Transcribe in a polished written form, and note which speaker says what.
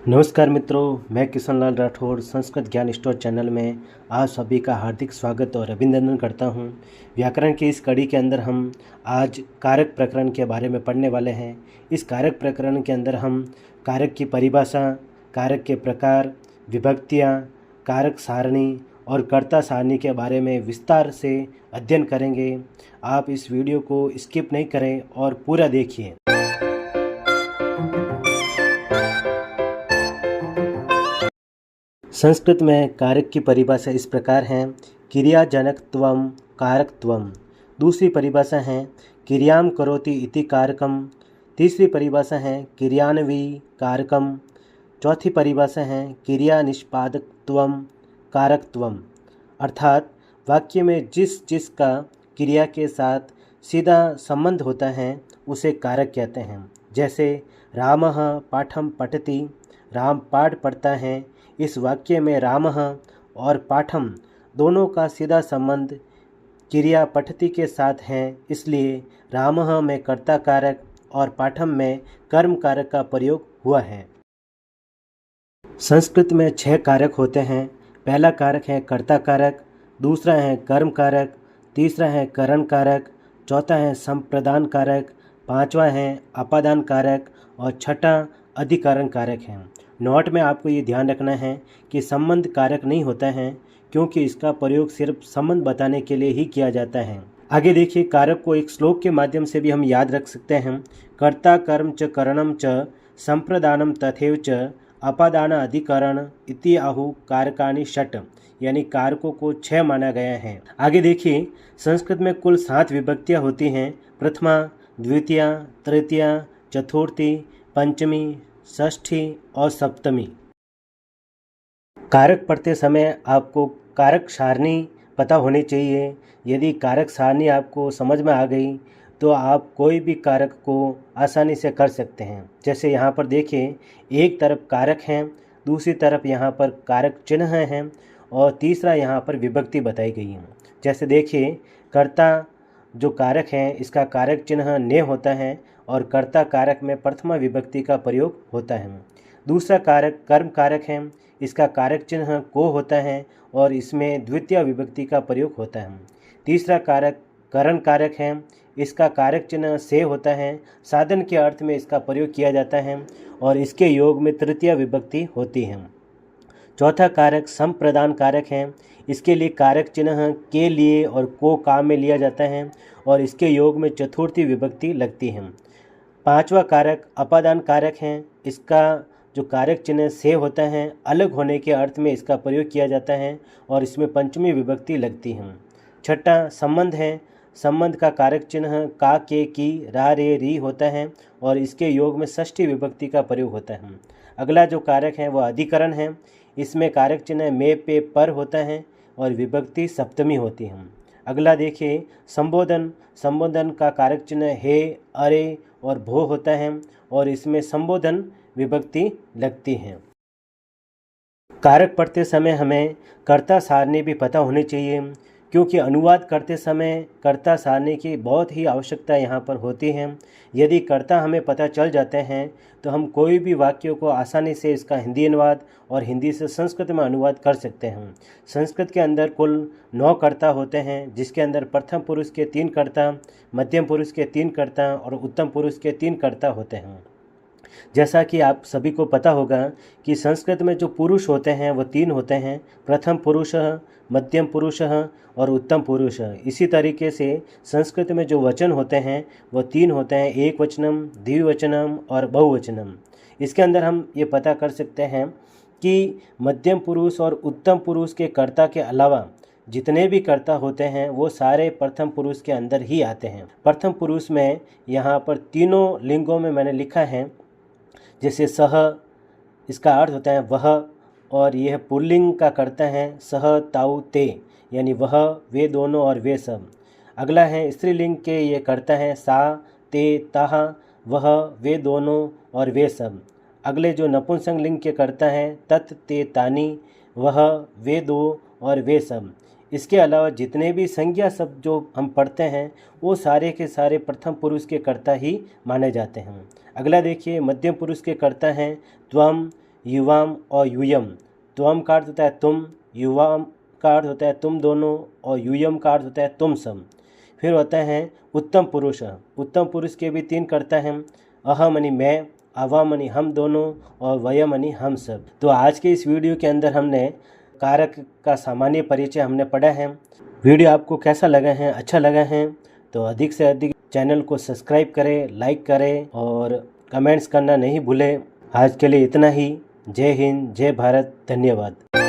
Speaker 1: नमस्कार मित्रों, मैं किशन लाल राठौड़ संस्कृत ज्ञान स्टोर चैनल में आप सभी का हार्दिक स्वागत और अभिनंदन करता हूं। व्याकरण की इस कड़ी के अंदर हम आज कारक प्रकरण के बारे में पढ़ने वाले हैं। इस कारक प्रकरण के अंदर हम कारक की परिभाषा, कारक के प्रकार, विभक्तियां, कारक सारणी और कर्ता सारणी के बारे में विस्तार से अध्ययन करेंगे। आप इस वीडियो को स्किप नहीं करें और पूरा देखिए। संस्कृत में कारक की परिभाषा इस प्रकार है: क्रियाजनकत्वम कारकत्वम। दूसरी परिभाषा है क्रियाम करोति इति कारकम। तीसरी परिभाषा है क्रियान्वी कारकम। चौथी परिभाषा है क्रिया निष्पादकत्वम कारकत्वम। अर्थात वाक्य में जिस जिस का क्रिया के साथ सीधा संबंध होता है उसे कारक कहते हैं। जैसे रामः पाठम पठति, राम पाठ पढ़ता है। इस वाक्य में रामः और पाठम दोनों का सीधा संबंध क्रिया पठति के साथ है, इसलिए रामः में कर्ता कारक और पाठम में कर्म कारक का प्रयोग हुआ है। संस्कृत में 6 कारक होते हैं। पहला कारक है कर्ता कारक, दूसरा है कर्म कारक, तीसरा है करण कारक, चौथा है संप्रदान कारक, पांचवा है अपादान कारक और छठा अधिकरण कारक है। नोट में आपको ये ध्यान रखना है कि संबंध कारक नहीं होता है, क्योंकि इसका प्रयोग सिर्फ संबंध बताने के लिए ही किया जाता है। आगे देखिए, कारक को एक श्लोक के माध्यम से भी हम याद रख सकते हैं। कर्ता कर्म च करणम च संप्रदानम तथैव च अपादान अधिकरण इति आहु कारकानि षट्, यानी कारकों को 6 माना गया है। आगे देखिए, संस्कृत में कुल 7 विभक्तियाँ होती हैं: प्रथमा, द्वितीया, तृतीया, चतुर्थी, पंचमी, षष्ठी और सप्तमी। कारक पढ़ते समय आपको कारक सारणी पता होनी चाहिए। यदि कारक सारणी आपको समझ में आ गई तो आप कोई भी कारक को आसानी से कर सकते हैं। जैसे यहाँ पर देखिए, एक तरफ कारक हैं, दूसरी तरफ यहाँ पर कारक चिन्ह हैं और तीसरा यहाँ पर विभक्ति बताई गई है। जैसे देखिए, कर्ता जो कारक है इसका कारक चिन्ह ने होता है और कर्ता कारक में प्रथमा विभक्ति का प्रयोग होता है। दूसरा कारक कर्म कारक है, इसका कारक चिन्ह को होता है और इसमें द्वितीय विभक्ति का प्रयोग होता है। तीसरा कारक करण कारक है, इसका कारक चिन्ह से होता है, साधन के अर्थ में इसका प्रयोग किया जाता है और इसके योग में तृतीय विभक्ति होती है। चौथा कारक संप्रदान कारक है, इसके लिए कारक चिन्ह के लिए और को काम में लिया जाता है और इसके योग में चतुर्थी विभक्ति लगती है। पांचवा कारक अपादान कारक है, इसका जो कारक चिन्ह से होता है अलग होने के अर्थ में इसका प्रयोग किया जाता है और इसमें पंचमी विभक्ति लगती है। छठा संबंध है, संबंध का कारक चिन्ह का, के, की, रा, रे, री होता है और इसके योग में षष्ठी विभक्ति का प्रयोग होता है। अगला जो कारक है वह अधिकरण है, इसमें कारक चिन्ह में, पे, पर होता है और विभक्ति सप्तमी होती है। अगला देखिए संबोधन, संबोधन का कारक चिन्ह हे, अरे और भो होता है और इसमें संबोधन विभक्ति लगती है। कारक पढ़ते समय हमें कर्ता सारणी भी पता होनी चाहिए, क्योंकि अनुवाद करते समय कर्ता सारणी की बहुत ही आवश्यकता यहाँ पर होती है। यदि कर्ता हमें पता चल जाते हैं तो हम कोई भी वाक्य को आसानी से इसका हिंदी अनुवाद और हिंदी से संस्कृत में अनुवाद कर सकते हैं। संस्कृत के अंदर कुल 9 कर्ता होते हैं, जिसके अंदर प्रथम पुरुष के 3 कर्ता, मध्यम पुरुष के 3 कर्ता और उत्तम पुरुष के 3 कर्ता होते हैं। जैसा कि आप सभी को पता होगा कि संस्कृत में जो पुरुष होते हैं वो 3 होते हैं: प्रथम पुरुष, मध्यम पुरुष और उत्तम पुरुष। इसी तरीके से संस्कृत में जो वचन होते हैं वो 3 होते हैं: एक वचनम, द्विवचनम और बहुवचनम। इसके अंदर हम ये पता कर सकते हैं कि मध्यम पुरुष और उत्तम पुरुष के कर्ता के अलावा जितने भी कर्ता होते हैं वो सारे प्रथम पुरुष के अंदर ही आते हैं। प्रथम पुरुष में यहाँ पर तीनों लिंगों में मैंने लिखा है, जैसे सह, इसका अर्थ होता है वह, और यह पुल्लिंग का कर्ता है सह, ताऊ, ते, यानी वह, वे दोनों और वे सब। अगला है स्त्रीलिंग के ये कर्ता है सा, ते, ताहा, वह, वे दोनों और वे सब। अगले जो नपुंसक लिंग के कर्ता हैं तत्, ते, तानी, वह, वे दो और वे सब। इसके अलावा जितने भी संज्ञा शब्द जो हम पढ़ते हैं वो सारे के सारे प्रथम पुरुष के कर्ता ही माने जाते हैं। अगला देखिए, मध्यम पुरुष के कर्ता हैं त्वम, युवाम और यूयम। त्वम का अर्थ होता है तुम, युवाम का अर्थ होता है तुम दोनों, और यूयम का अर्थ होता है तुम सब। फिर होता है उत्तम पुरुष। उत्तम पुरुष के भी 3 कर्ता हैं, अहम यानी मैं, अवाम यानी हम दोनों, और वयम यानी हम सब। तो आज के इस वीडियो के अंदर हमने कारक का सामान्य परिचय हमने पढ़ा है। वीडियो आपको कैसा लगा है, अच्छा लगा है तो अधिक से अधिक चैनल को सब्सक्राइब करें, लाइक करें और कमेंट्स करना नहीं भूलें। आज के लिए इतना ही। जय हिंद, जय भारत, धन्यवाद।